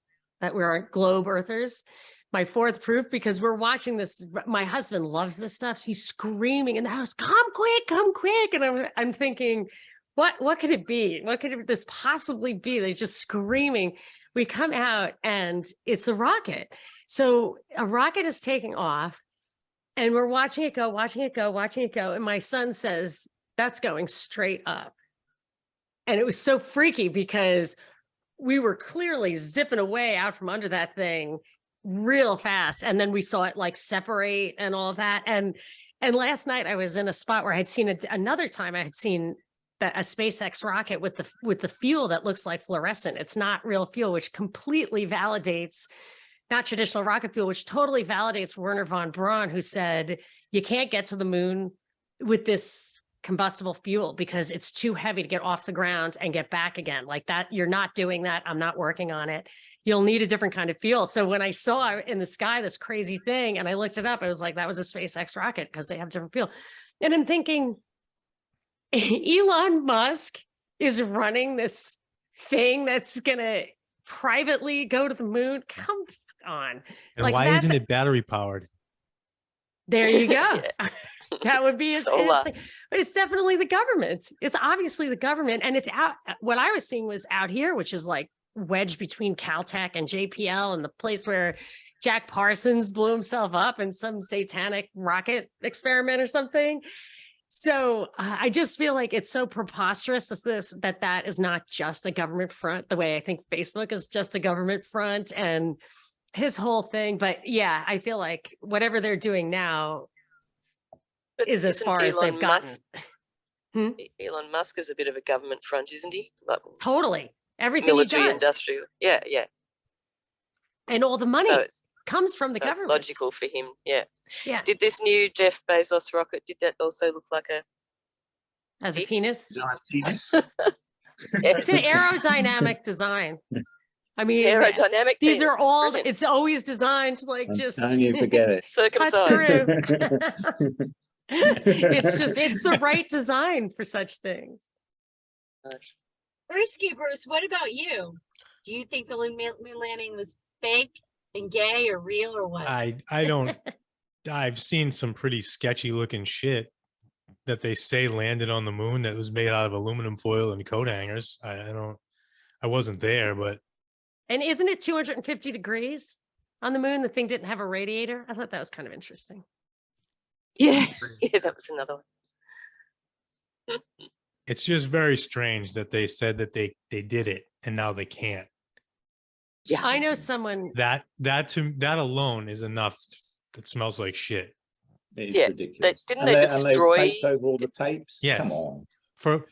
that we're globe earthers. My fourth proof, because we're watching this. My husband loves this stuff. He's screaming in the house, come quick. And I'm thinking, what could it be? What could this possibly be? They're just screaming. We come out and it's a rocket. So a rocket is taking off and we're watching it go. And my son says, that's going straight up. And it was so freaky because we were clearly zipping away out from under that thing real fast. And then we saw it like separate and all that. And last night I was in a spot where I had seen another time I had seen that a SpaceX rocket with the fuel that looks like fluorescent. It's not real fuel, which completely validates, not traditional rocket fuel, which totally validates Werner von Braun, who said, you can't get to the moon with this combustible fuel because it's too heavy to get off the ground and get back again. Like that, you're not doing that. I'm not working on it. You'll need a different kind of fuel. So when I saw in the sky this crazy thing and I looked it up, I was like, that was a SpaceX rocket because they have different fuel. And I'm thinking, Elon Musk is running this thing that's going to privately go to the moon. Come on.
And
like,
why isn't it battery powered?
There you go.
Yeah.
That would be his
Solar.
thing. But it's definitely the government. It's obviously the government. And it's out. What I was seeing was out here, which is like wedged between Caltech and JPL and the place where Jack Parsons blew himself up in some satanic rocket experiment or something. So I just feel like it's so preposterous that is not just a government front, the way I think Facebook is just a government front and his whole thing. But yeah, I feel like whatever they're doing now
But
is as
isn't
far as they've gotten.
Elon Musk is a bit of a government front, isn't he? Like
Totally. Everything he
military,
does.
industrial. Yeah, yeah.
And all the money.
So
comes from the
So it's
government.
logical for him. Yeah.
Yeah.
Did this new Jeff Bezos rocket, did that also look like a
The
dick?
penis.
Jesus.
It's an aerodynamic design. I mean,
Aerodynamic
these are
penis.
all,
Brilliant.
it's always designed to like just
Don't you forget it.
cut
Circumcised.
through. It's the right design for such things.
Nice.
Bruce, what about you? Do you think the moon landing was fake and gay or real or what?
I don't. I've seen some pretty sketchy looking shit that they say landed on the moon that was made out of aluminum foil and coat hangers. I wasn't there, but.
And isn't it 250 degrees on the moon? The thing didn't have a radiator. I thought that was kind of interesting.
Yeah. Yeah, that was another one.
It's just very strange that they said that they did it and now they can't.
Yeah.
I know someone.
That alone is enough. It smells like shit.
It is
Yeah,
ridiculous.
didn't
And
they
and
destroy-
taped over all the tapes?
Yes.
Come on.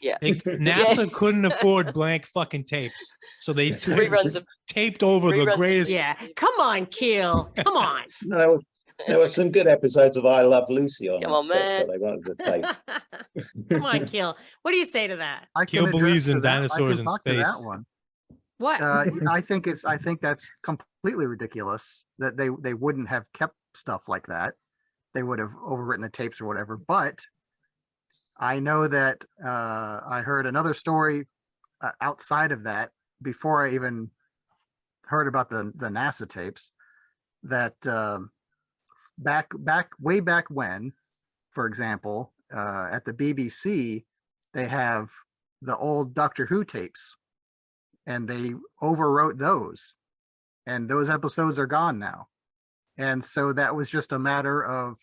Yeah.
NASA couldn't afford blank fucking tapes, so they
Reruns of
taped over the
reruns of-
greatest.
Yeah. Come on, Keel. Come on.
No, there were some good episodes of I Love Lucy on
Come
that
on,
stuff,
man.
but they wanted the tape.
Come on, Keel. What do you say to that?
I
Keel
can
believes
address
in
to that. I
dinosaurs
can
in
talk to that
space.
one.
What?
I think that's completely ridiculous that they wouldn't have kept stuff like that. They would have overwritten the tapes or whatever. But I know that I heard another story outside of that before I even heard about the NASA tapes. That way back when, for example, at the BBC, they have the old Doctor Who tapes, and they overwrote those, and those episodes are gone now. And so that was just a matter of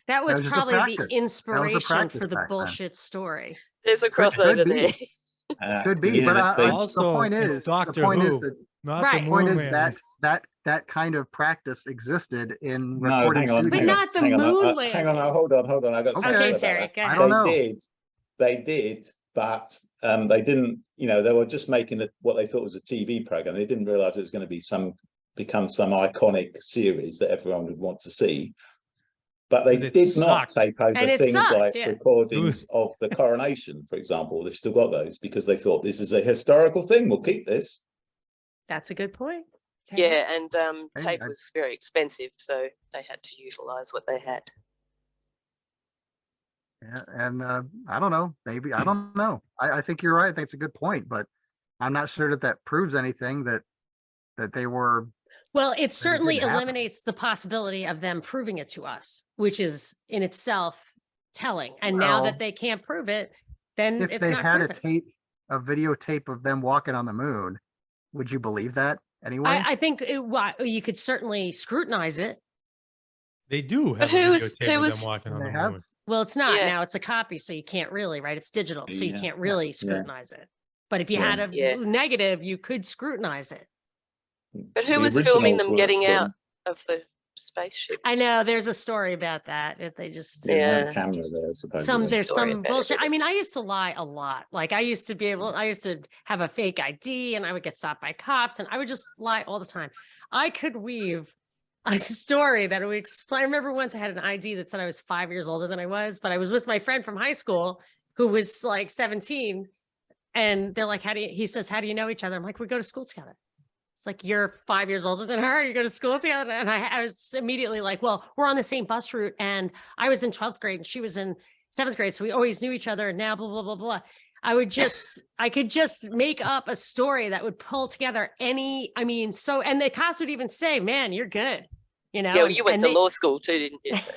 That was
just a
probably the
practice. That was a
inspiration
practice
for the
back then.
bullshit story.
There's a
Could
crossover
be.
there.
Could be,
yeah,
but
they-
the
Also,
point
it's
is,
Doctor Who,
that
not
Right.
the
point
moon
is
landing.
that kind of practice existed in
No,
recording
hang on,
studios.
But not the
hang on,
moon
hang on,
landing.
hold on. I got something
Okay,
to say
Terry,
about
go
I
ahead.
don't
that.
know.
They did, but they didn't. They were just making what they thought was a TV program. They didn't realize it was going to become some iconic series that everyone would want to see. But they
'Cause it
did not
sucked.
take over
And it
things
sucked,
like
yeah.
recordings of the coronation, for example. They've still got those because they thought this is a historical thing. We'll keep this.
That's a good point. Terry.
Yeah, and
Hey,
tape
I-
was very expensive, so they had to utilize what they had.
Yeah, and I don't know. Maybe I don't know. I think you're right. I think it's a good point, but I'm not sure that proves anything that they were.
Well, it certainly
didn't happen.
eliminates the possibility of them proving it to us, which is in itself telling. And now that
Well,
they can't prove it, then
If
it's
they
not
had
proven.
a videotape of them walking on the moon, would you believe that anyway?
I think you could certainly scrutinize it.
They do
But
have a
who was-
videotape
who
of
was-
them walking on
They
the
have?
moon.
Well, it's not
Yeah.
now. It's a copy, so you can't really, right? It's digital, so you
Yeah.
can't really scrutinize it. But if you
Yeah.
had a
Yeah.
negative, you could scrutinize it.
But who
The
was filming
originals
them
were
getting
from-
out of the spaceship?
I know there's a story about that. If they just
Didn't have
Yeah.
a camera there, supposedly.
there's
story
some
about
bullshit. I
everything.
mean, I used to lie a lot. Like I used to have a fake ID and I would get stopped by cops and I would just lie all the time. I could weave a story that would explain. I remember once I had an ID that said I was 5 years older than I was, but I was with my friend from high school who was like 17. And they're like, he says, how do you know each other? I'm like, we go to school together. It's like, you're 5 years older than her. You go to school together. And I was immediately like, well, we're on the same bus route. And I was in 12th grade and she was in 7th grade. So we always knew each other. And now, blah, blah, blah, blah. I could just make up a story that would pull together and the cops would even say, man, you're good. You know?
Yeah, well, you went
and
to
they-
law school too, didn't you? So-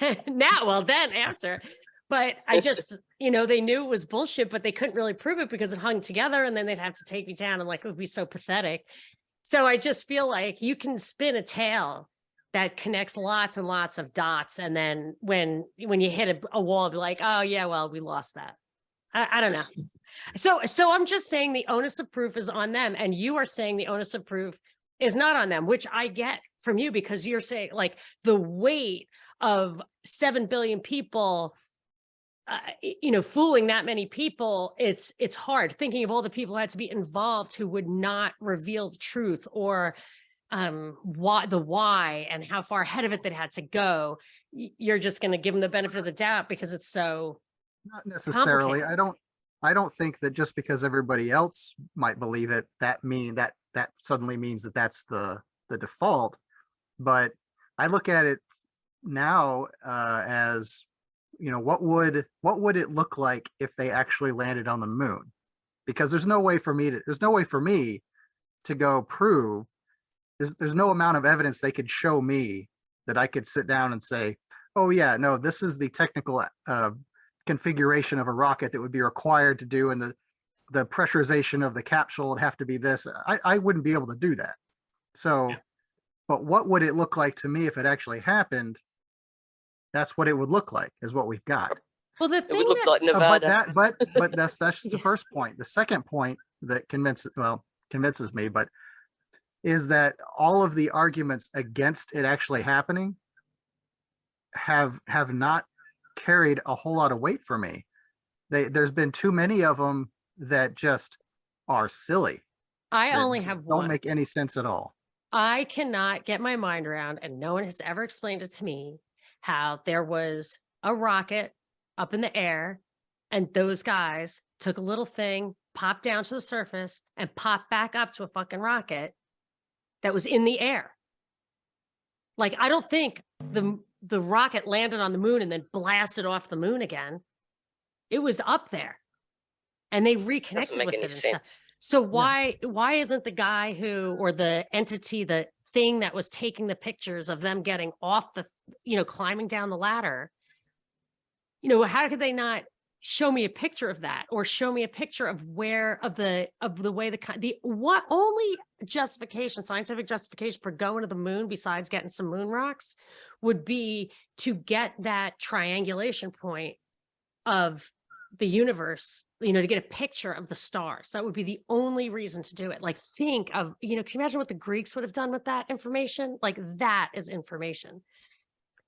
after. But I just, they knew it was bullshit, but they couldn't really prove it because it hung together and then they'd have to take me down and like, it would be so pathetic. So I just feel like you can spin a tale that connects lots and lots of dots. And then when you hit a wall, be like, oh yeah, well, we lost that. I don't know. So I'm just saying the onus of proof is on them. And you are saying the onus of proof is not on them, which I get from you because you're saying like the weight of 7 billion people, fooling that many people, it's hard thinking of all the people who had to be involved who would not reveal the truth or why and how far ahead of it that had to go, you're just going to give them the benefit of the doubt because it's so
Not necessarily.
complicated.
I don't think that just because everybody else might believe it, that suddenly means that that's the default. But I look at it now as, what would it look like if they actually landed on the moon? Because there's no way for me to go prove. There's no amount of evidence they could show me that I could sit down and say, oh yeah, no, this is the technical configuration of a rocket that would be required to do, and the pressurization of the capsule would have to be this. I wouldn't be able to do that. So, but what would it look like to me if it actually happened? That's what it would look like, is what we've got.
Well, the
It
thing
would look like Nevada.
But that's just the first point. The second point that convinces me, but is that all of the arguments against it actually happening have not carried a whole lot of weight for me. There's been too many of them that just are silly.
I
that
only have
don't
one.
make any sense at all.
I cannot get my mind around, and no one has ever explained it to me, how there was a rocket up in the air and those guys took a little thing, popped down to the surface and popped back up to a fucking rocket that was in the air. Like, I don't think the rocket landed on the moon and then blasted off the moon again. It was up there and they reconnected
Doesn't make
with
any
it and stuff.
sense.
So why isn't the guy or the entity, the thing that was taking the pictures of them getting off the, climbing down the ladder, how could they not show me a picture of that, or show me a picture of the way what only justification, scientific justification for going to the moon besides getting some moon rocks would be to get that triangulation point of the universe, to get a picture of the stars. That would be the only reason to do it. Like, think of, can you imagine what the Greeks would have done with that information? Like, that is information.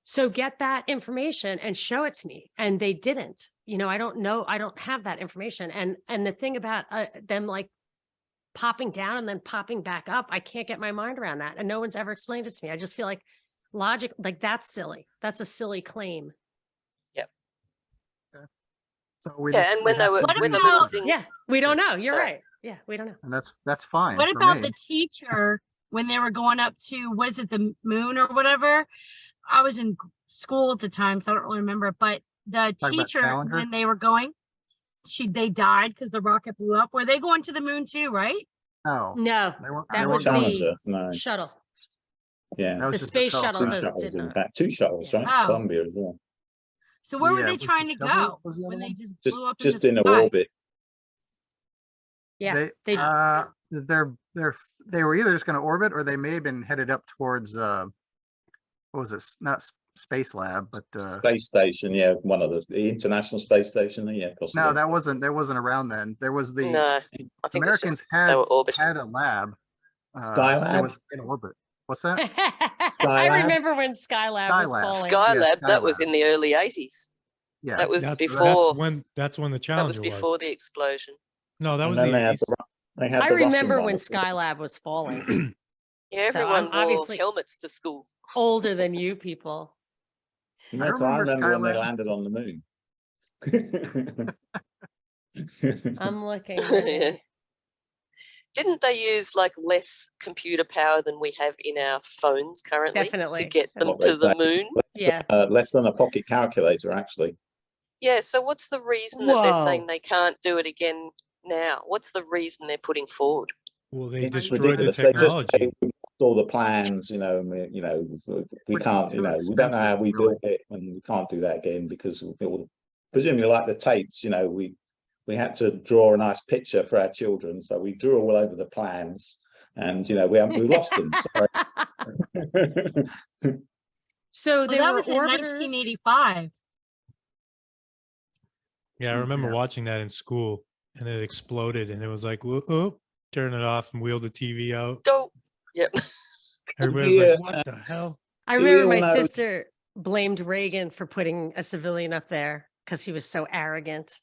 So get that information and show it to me. And they didn't. I don't know. I don't have that information. And the thing about them like popping down and then popping back up, I can't get my mind around that. And no one's ever explained it to me. I just feel like logic, like, that's silly. That's a silly claim.
Yep.
So
And when the little things,
Yeah, we don't know. You're
Sorry.
right. Yeah, we don't know.
And that's fine.
What
for
about
me.
the teacher when they were going up to, was it the moon or whatever? I was in school at the time, so I don't really remember. But the
Talking about
teacher,
Challenger?
when they were going, they died because the rocket blew up. Were they going to the moon too, right?
No,
No,
they weren't.
that
they
was
weren't going.
Challenger, no.
shuttle.
Yeah.
That was
The
just
space
shuttle.
shuttle
Two
does-
shuttles,
did
in
not.
fact. Two shuttles,
Yeah.
right?
Oh.
Columbia as well.
So where were
Yeah,
they
was
trying to
Discovery-
go
was the other
when they
one?
just
Just
blew up
just
in
in
the
a
sky?
orbit.
Yeah, they
they were either just going to orbit, or they may have been headed up towards what was this? Not Space Lab, but
Space station, yeah, one of the International Space Station, yeah, possibly.
no, that wasn't around then. There was the
no, I think it's
Americans
just they were orbiting.
had a lab.
Skylab?
That was in orbit. What's that?
I
Skylab?
remember when Skylab was
Skylab.
falling.
Skylab, that was
Skylab.
in the early 80s.
Yeah,
That was
That's
before
that's when the
that
Challenger
was before the explosion.
No, that
And
was
then
the
they had
80s.
they had
I
the Russian
remember
one
when
as well.
Skylab was falling.
Yeah,
So
everyone
I'm
wore
obviously-
helmets to school.
Older than you people.
Yeah,
I
'cause I
remember
remember when they
Skylab.
landed on the moon.
I'm looking.
Yeah. Didn't they use like less computer power than we have in our phones currently
Definitely.
to get them
What
to
they
the
say.
moon?
Yeah.
Less than a pocket calculator, actually.
Yeah, so what's the reason that they're
Whoa.
saying they can't do it again now? What's the reason they're putting forward?
Well, they
It's
destroyed the
ridiculous. They just
technology.
say we lost all the plans, we
Which
can't,
is too
we don't know how
expensive,
we
really.
built it, and we can't do that again because it will, presumably like the tapes, we had to draw a nice picture for our children, so we drew all over the plans, and we lost them. Sorry.
So
Well,
there
that
were
was in
orbiters.
1985.
Yeah, I remember
Yeah.
watching that in school, and it exploded, and it was like, whoop, turn it off and wheel the TV out.
Don't. Yep.
Everybody was
Yeah.
like, what the hell?
I
Do we
remember my
all know-
sister blamed Reagan for putting a civilian up there because he was so arrogant.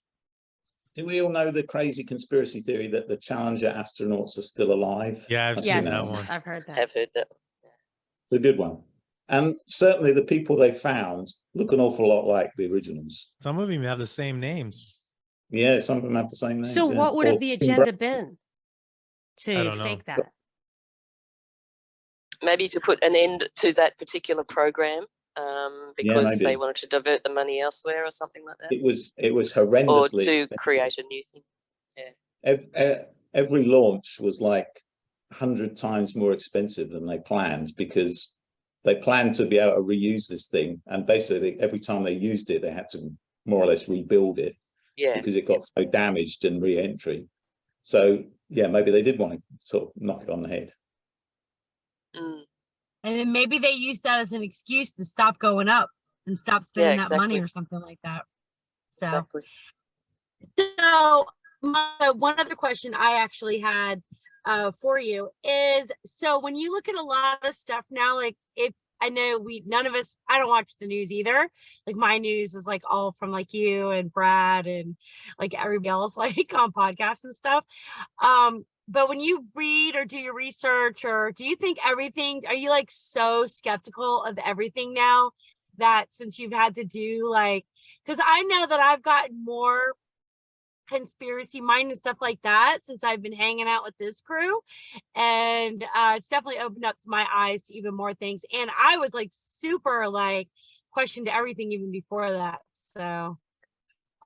Do we all know the crazy conspiracy theory that the Challenger astronauts are still alive?
Yeah, I've
I've
seen
seen
that
Yes,
one.
I've heard that.
Have heard that.
It's a good one. And certainly the people they found look an awful lot like the originals.
Some of them have the same names.
Yeah, some of them have the same names.
So
yeah.
what would
Or
have the agenda been
I
to
don't know.
fake that?
Maybe to put an end to that particular program, because they
maybe.
wanted to divert the money elsewhere or something like that,
It was
or
horrendously
to
expensive.
create a new thing.
Every launch was like 100 times more expensive than they planned, because they planned to be able to reuse this thing, and basically every time they used it they had to more or less rebuild it,
Yeah,
because it got so damaged in re-entry. So yeah, maybe they did want to sort of knock it on the head.
Mm.
And then maybe they use that as an excuse to stop going up and stop spending that money
exactly.
or something like that. So,
Exactly.
so one other question I actually had for you is, so when you look at a lot of stuff now, like if I know none of us, I don't watch the news either. Like my news is like all from like you and Brad and like everybody else, like on podcasts and stuff. But when you read or do your research, or do you think everything, are you like so skeptical of everything now that since you've had to do like, because I know that I've gotten more conspiracy mind and stuff like that since I've been hanging out with this crew, and it's definitely opened up my eyes to even more things, and I was like super like questioned everything even before that. So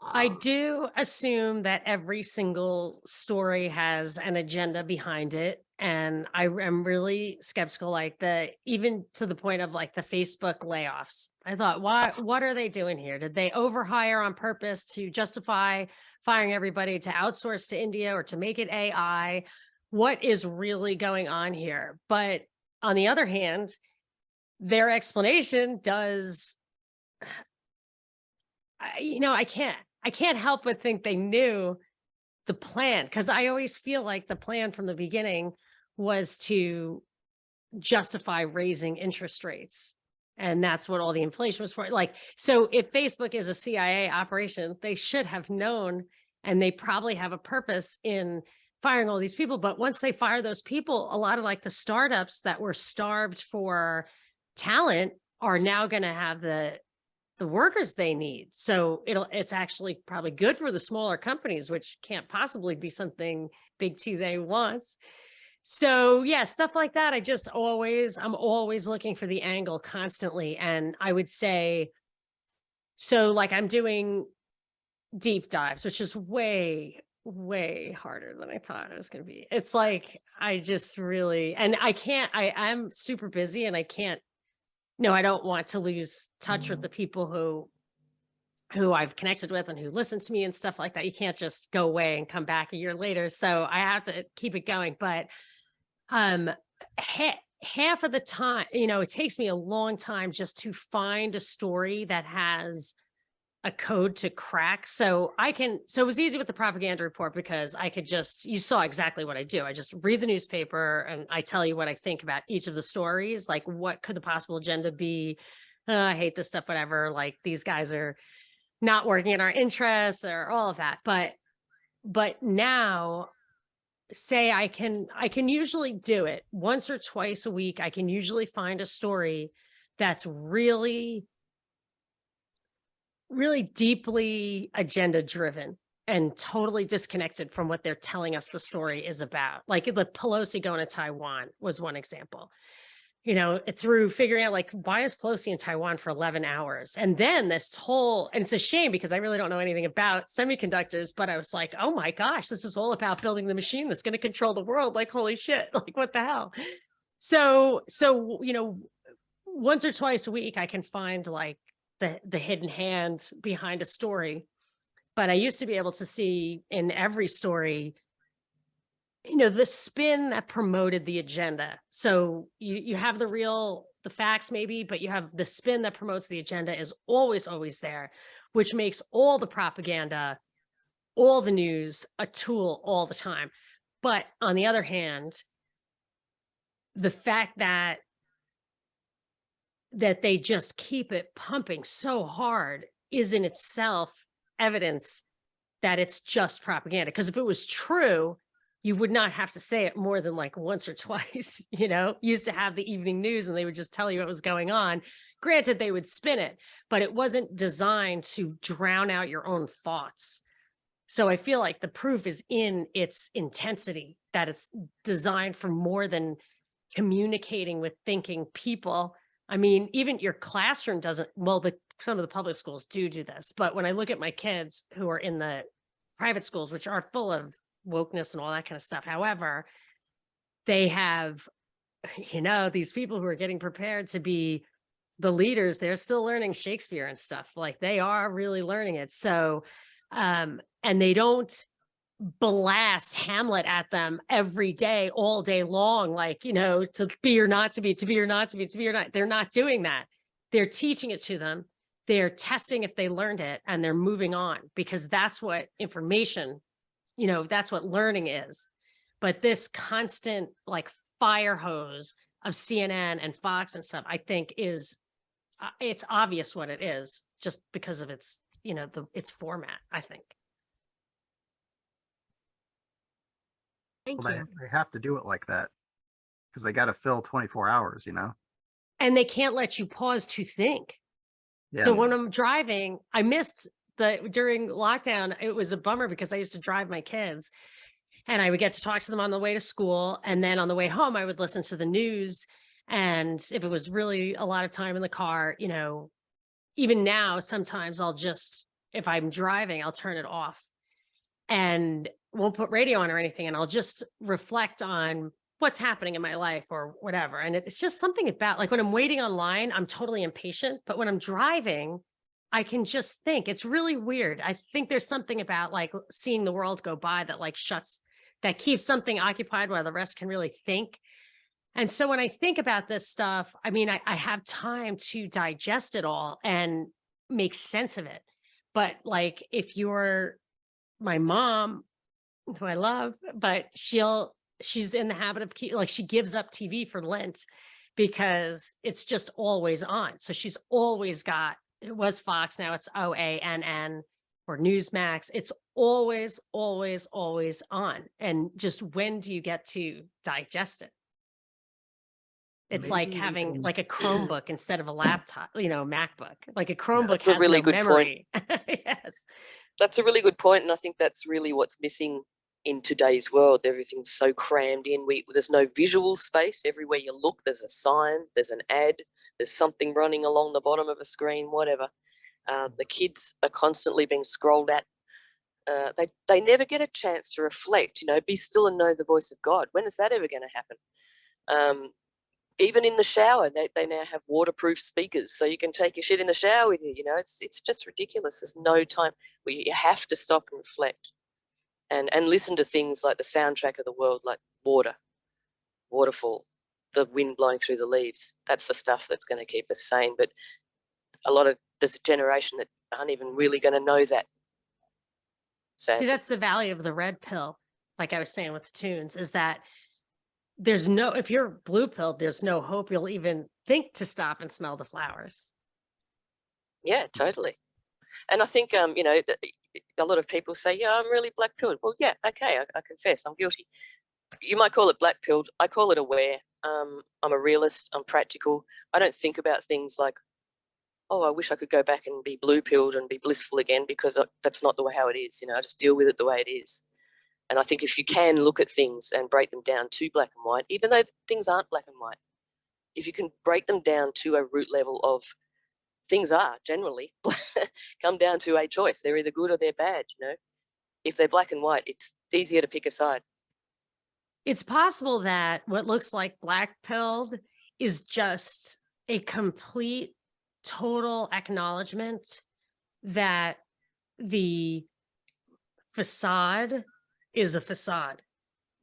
I do assume that every single story has an agenda behind it. And I am really skeptical, like even to the point of like the Facebook layoffs. I thought, what are they doing here? Did they overhire on purpose to justify firing everybody, to outsource to India, or to make it AI? What is really going on here? But on the other hand, their explanation does, I can't help but think they knew the plan, because I always feel like the plan from the beginning was to justify raising interest rates. And that's what all the inflation was for. Like, so if Facebook is a CIA operation, they should have known, and they probably have a purpose in firing all these people. But once they fire those people, a lot of like the startups that were starved for talent are now going to have the workers they need. So it's actually probably good for the smaller companies, which can't possibly be something Big T they wants. So yeah, stuff like that. I'm always looking for the angle constantly. And I would say, so like I'm doing deep dives, which is way, way harder than I thought it was going to be. It's like, I just really, and I'm super busy, and I don't want to lose touch with the people who I've connected with and who listen to me and stuff like that. You can't just go away and come back a year later. So I have to keep it going. But half of the time, it takes me a long time just to find a story that has a code to crack. So it was easy with the propaganda report, because you saw exactly what I do. I just read the newspaper and I tell you what I think about each of the stories. Like, what could the possible agenda be? I hate this stuff, whatever. Like, these guys are not working in our interests, or all of that. But now, say I can usually do it once or twice a week. I can usually find a story that's really, really deeply agenda driven and totally disconnected from what they're telling us the story is about. Like the Pelosi going to Taiwan was one example. Through figuring out, like, why is Pelosi in Taiwan for 11 hours? And then and it's a shame because I really don't know anything about semiconductors, but I was like, oh my gosh, this is all about building the machine that's going to control the world. Like, holy shit, like, what the hell? So, once or twice a week, I can find like the hidden hand behind a story. But I used to be able to see in every story, the spin that promoted the agenda. So you have the facts maybe, but you have the spin that promotes the agenda is always, always there, which makes all the propaganda, all the news a tool all the time. But on the other hand, the fact that they just keep it pumping so hard is in itself evidence that it's just propaganda. Because if it was true, you would not have to say it more than like once or twice. You used to have the evening news and they would just tell you what was going on. Granted, they would spin it, but it wasn't designed to drown out your own thoughts. So I feel like the proof is in its intensity, that it's designed for more than communicating with thinking people. I mean, even your classroom doesn't, well, some of the public schools do this, but when I look at my kids who are in the private schools, which are full of wokeness and all that kind of stuff, however, they have, these people who are getting prepared to be the leaders, they're still learning Shakespeare and stuff. Like they are really learning it. So, and they don't blast Hamlet at them every day, all day long, like, to be or not to be, to be or not to be, to be or not. They're not doing that. They're teaching it to them. They're testing if they learned it, and they're moving on, because that's what information, that's what learning is. But this constant like fire hose of CNN and Fox and stuff, I think is, it's obvious what it is, just because of its, its format, I think.
Thank
Well,
you.
they have to do it like that because they got to fill 24 hours,
And they can't let you pause to think.
Yeah.
So when I'm driving, I missed during lockdown, it was a bummer because I used to drive my kids and I would get to talk to them on the way to school. And then on the way home, I would listen to the news. And if it was really a lot of time in the car, even now, sometimes I'll just, if I'm driving, I'll turn it off and won't put radio on or anything. And I'll just reflect on what's happening in my life or whatever. And it's just something about, like, when I'm waiting online, I'm totally impatient, but when I'm driving, I can just think. It's really weird. I think there's something about like seeing the world go by that like that keeps something occupied while the rest can really think. And so when I think about this stuff, I mean, I have time to digest it all and make sense of it. But like, if you're my mom, who I love, but she's in the habit of she gives up TV for Lent because it's just always on. So she's always got, it was Fox, now it's OANN or Newsmax. It's always, always, always on. And just when do you get to digest it? It's like
Maybe we
having
can-
like a Chromebook instead of a laptop, MacBook. Like a Chromebook
That's a
has
really
no
good point.
memory. Yes.
That's a really good point, and I think that's really what's missing in today's world. Everything's so crammed in. There's no visual space. Everywhere you look, there's a sign, there's an ad, there's something running along the bottom of a screen, whatever. The kids are constantly being scrolled at. They never get a chance to reflect, be still and know the voice of God. When is that ever going to happen? Even in the shower, they now have waterproof speakers, so you can take your shit in the shower with you. It's just ridiculous. There's no time. You have to stop and reflect, and listen to things like the soundtrack of the world, like waterfall, the wind blowing through the leaves. That's the stuff that's going to keep us sane. But there's a generation that aren't even really going to know that. Sadly.
See, that's the value of the red pill. Like I was saying with the tunes, is that if you're blue pilled, there's no hope you'll even think to stop and smell the flowers.
Yeah, totally. And I think, a lot of people say, yeah, I'm really black pilled. Well, yeah, okay, I confess, I'm guilty. You might call it black pilled. I call it aware. I'm a realist. I'm practical. I don't think about things like, oh, I wish I could go back and be blue pilled and be blissful again, because that's not the way how it is. I just deal with it the way it is. And I think if you can look at things and break them down to black and white, even though things aren't black and white, if you can break them down to a root level of things are generally come down to a choice. They're either good or they're bad. If they're black and white, it's easier to pick a side.
It's possible that what looks like black pilled is just a complete, total acknowledgement that the facade is a facade.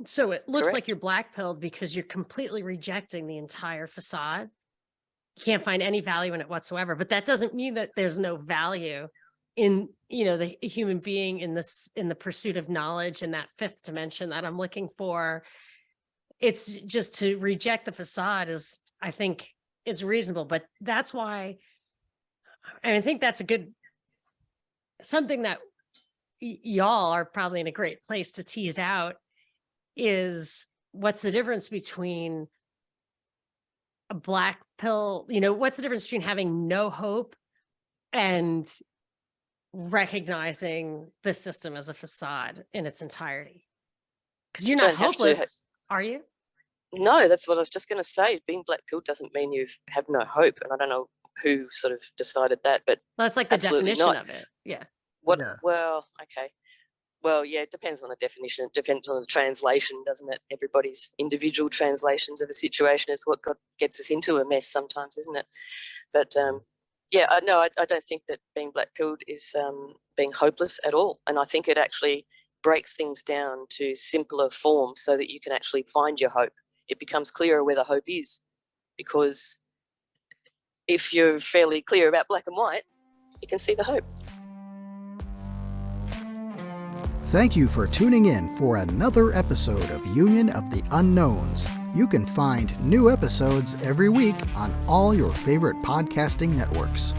So it looks
Correct.
like you're black pilled because you're completely rejecting the entire facade. You can't find any value in it whatsoever, but that doesn't mean that there's no value in, the human being in the pursuit of knowledge and that fifth dimension that I'm looking for. It's just to reject the facade is, I think it's reasonable, but that's why, and I think that's something that y'all are probably in a great place to tease out is what's the difference between a black pill, what's the difference between having no hope and recognizing the system as a facade in its entirety? Because you're not
Don't have to
hopeless, are you?
No, that's what I was just going to say. Being black pilled doesn't mean you have no hope, and I don't know who sort of decided that, but
Well, that's like the
absolutely
definition
not.
of it. Yeah.
What?
Yeah.
Well, okay. Well, yeah, it depends on the definition. It depends on the translation, doesn't it? Everybody's individual translations of a situation is what gets us into a mess sometimes, isn't it? But yeah, I don't think that being black pilled is being hopeless at all, and I think it actually breaks things down to simpler forms so that you can actually find your hope. It becomes clearer where the hope is, because if you're fairly clear about black and white, you can see the hope.
Thank you for tuning in for another episode of Union of the Unknowns. You can find new episodes every week on all your favorite podcasting networks.